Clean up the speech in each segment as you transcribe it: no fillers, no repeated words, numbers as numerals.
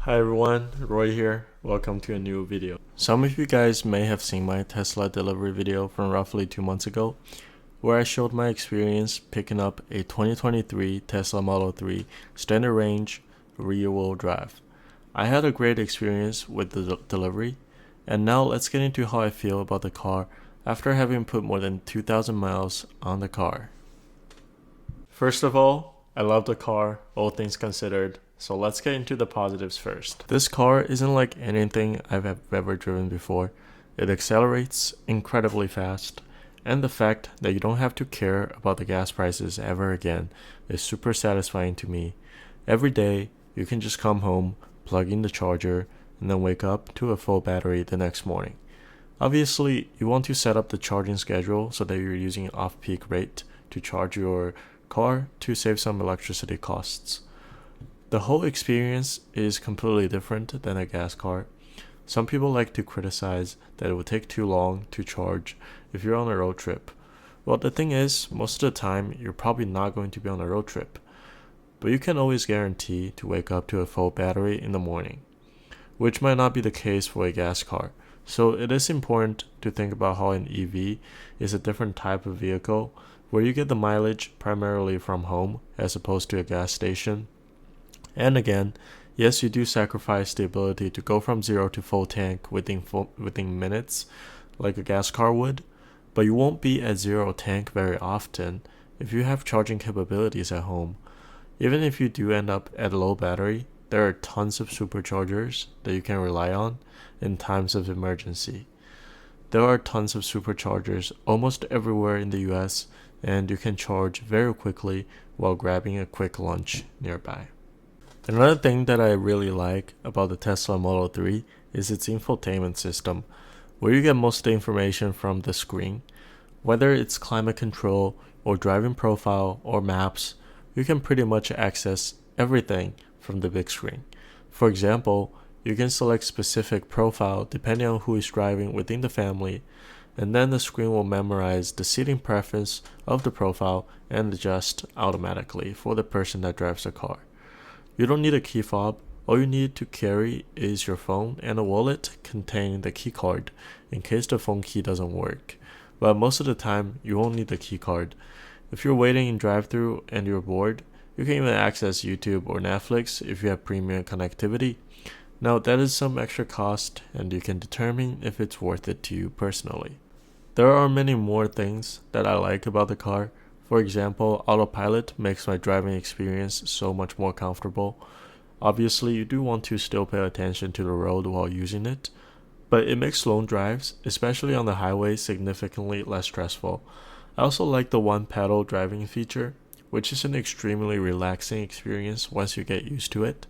Hi everyone, Roy here. Welcome to a new video. Some of you guys may have seen my Tesla delivery video from roughly 2 months ago, where I showed my experience picking up a 2023 Tesla Model 3 standard range rear-wheel drive. I had a great experience with the delivery, and now let's get into how I feel about the car after having put more than 2,000 miles on the car. First of all, I love the car, all things considered. So let's get into the positives first. This car isn't like anything I've ever driven before. It accelerates incredibly fast, and the fact that you don't have to care about the gas prices ever again is super satisfying to me. Every day, you can just come home, plug in the charger, and then wake up to a full battery the next morning. Obviously, you want to set up the charging schedule so that you're using off-peak rate to charge your car to save some electricity costs. The whole experience is completely different than a gas car. Some people like to criticize that it will take too long to charge if you're on a road trip. Well, the thing is, most of the time, you're probably not going to be on a road trip. But you can always guarantee to wake up to a full battery in the morning, which might not be the case for a gas car. So it is important to think about how an EV is a different type of vehicle where you get the mileage primarily from home as opposed to a gas station. And again, yes, you do sacrifice the ability to go from zero to full tank within minutes, like a gas car would, but you won't be at zero tank very often if you have charging capabilities at home. Even if you do end up at low battery, there are tons of superchargers that you can rely on in times of emergency. There are tons of superchargers almost everywhere in the US, and you can charge very quickly while grabbing a quick lunch nearby. Another thing that I really like about the Tesla Model 3 is its infotainment system, where you get most of the information from the screen. Whether it's climate control or driving profile or maps, you can pretty much access everything from the big screen. For example, you can select specific profile depending on who is driving within the family, and then the screen will memorize the seating preference of the profile and adjust automatically for the person that drives the car. You don't need a key fob. All you need to carry is your phone and a wallet containing the key card in case the phone key doesn't work. But most of the time, you won't need the key card. If you're waiting in drive-thru and you're bored, you can even access YouTube or Netflix if you have premium connectivity. Now, that is some extra cost, and you can determine if it's worth it to you personally. There are many more things that I like about the car. For example, autopilot makes my driving experience so much more comfortable. Obviously, you do want to still pay attention to the road while using it, but it makes long drives, especially on the highway, significantly less stressful. I also like the one-pedal driving feature, which is an extremely relaxing experience once you get used to it.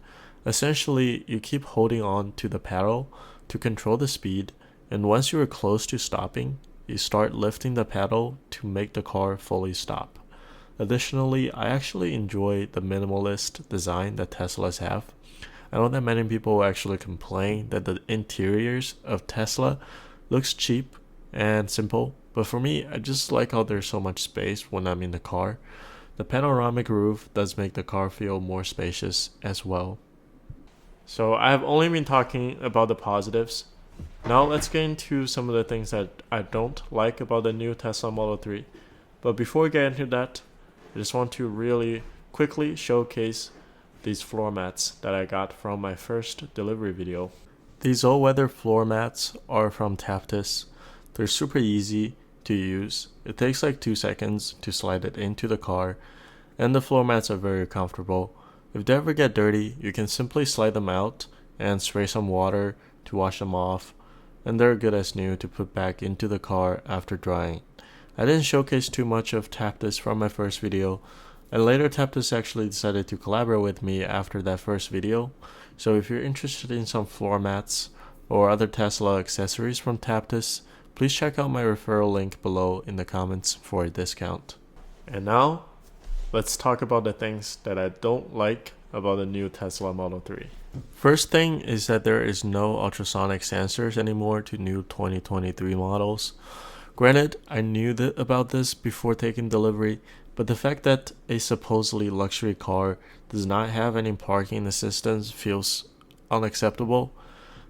Essentially, you keep holding on to the pedal to control the speed, and once you are close to stopping, you start lifting the pedal to make the car fully stop. Additionally, I actually enjoy the minimalist design that Teslas have. I know that many people actually complain that the interiors of Tesla looks cheap and simple, but for me, I just like how there's so much space when I'm in the car. The panoramic roof does make the car feel more spacious as well. So I have only been talking about the positives. Now let's get into some of the things that I don't like about the new Tesla Model 3. But before we get into that, I just want to really quickly showcase these floor mats that I got from my first delivery video. These all-weather floor mats are from TAPTES. They're super easy to use. It takes like 2 seconds to slide it into the car, and the floor mats are very comfortable. If they ever get dirty, you can simply slide them out and spray some water to wash them off, and they're good as new to put back into the car after drying. I didn't showcase too much of TAPTES from my first video, and later TAPTES actually decided to collaborate with me after that first video, so if you're interested in some floor mats or other Tesla accessories from TAPTES, please check out my referral link below in the comments for a discount. And now, let's talk about the things that I don't like about the new Tesla Model 3. First thing is that there is no ultrasonic sensors anymore to new 2023 models. Granted, I knew about this before taking delivery, but the fact that a supposedly luxury car does not have any parking assistance feels unacceptable.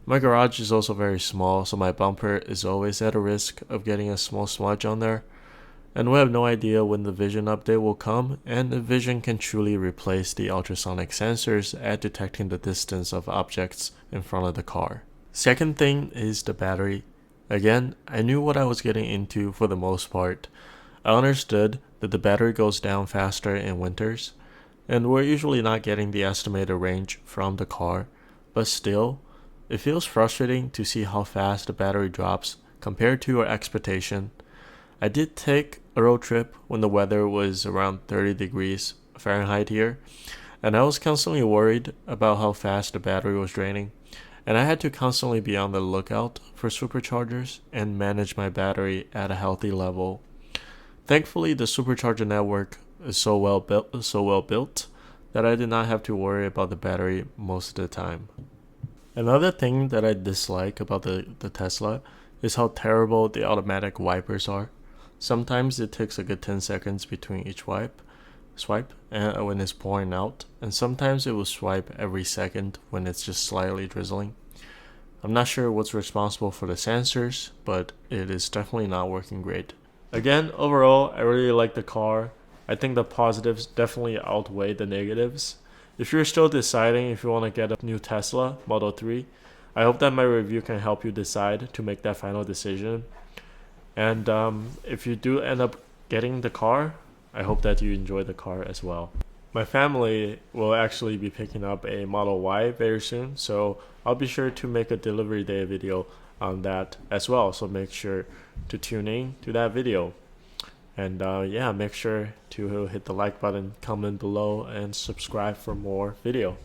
My garage is also very small, so my bumper is always at a risk of getting a small smudge on there. And we have no idea when the vision update will come, and the vision can truly replace the ultrasonic sensors at detecting the distance of objects in front of the car. Second thing is the battery. Again, I knew what I was getting into for the most part. I understood that the battery goes down faster in winters, and we're usually not getting the estimated range from the car, but still, it feels frustrating to see how fast the battery drops compared to our expectation. I did take a road trip when the weather was around 30 degrees Fahrenheit here, and I was constantly worried about how fast the battery was draining, and I had to constantly be on the lookout for superchargers and manage my battery at a healthy level. Thankfully, the supercharger network is so well built that I did not have to worry about the battery most of the time. Another thing that I dislike about the Tesla is how terrible the automatic wipers are. Sometimes it takes a good 10 seconds between each swipe when it's pouring out, and sometimes it will swipe every second when it's just slightly drizzling. I'm not sure what's responsible for the sensors, but it is definitely not working great. Again, overall, I really like the car. I think the positives definitely outweigh the negatives. If you're still deciding if you want to get a new Tesla Model 3, I hope that my review can help you decide to make that final decision. And if you do end up getting the car, I hope that you enjoy the car as well. My family will actually be picking up a Model Y very soon, so I'll be sure to make a delivery day video on that as well. So make sure to tune in to that video. And yeah, make sure to hit the like button, comment below, and subscribe for more video.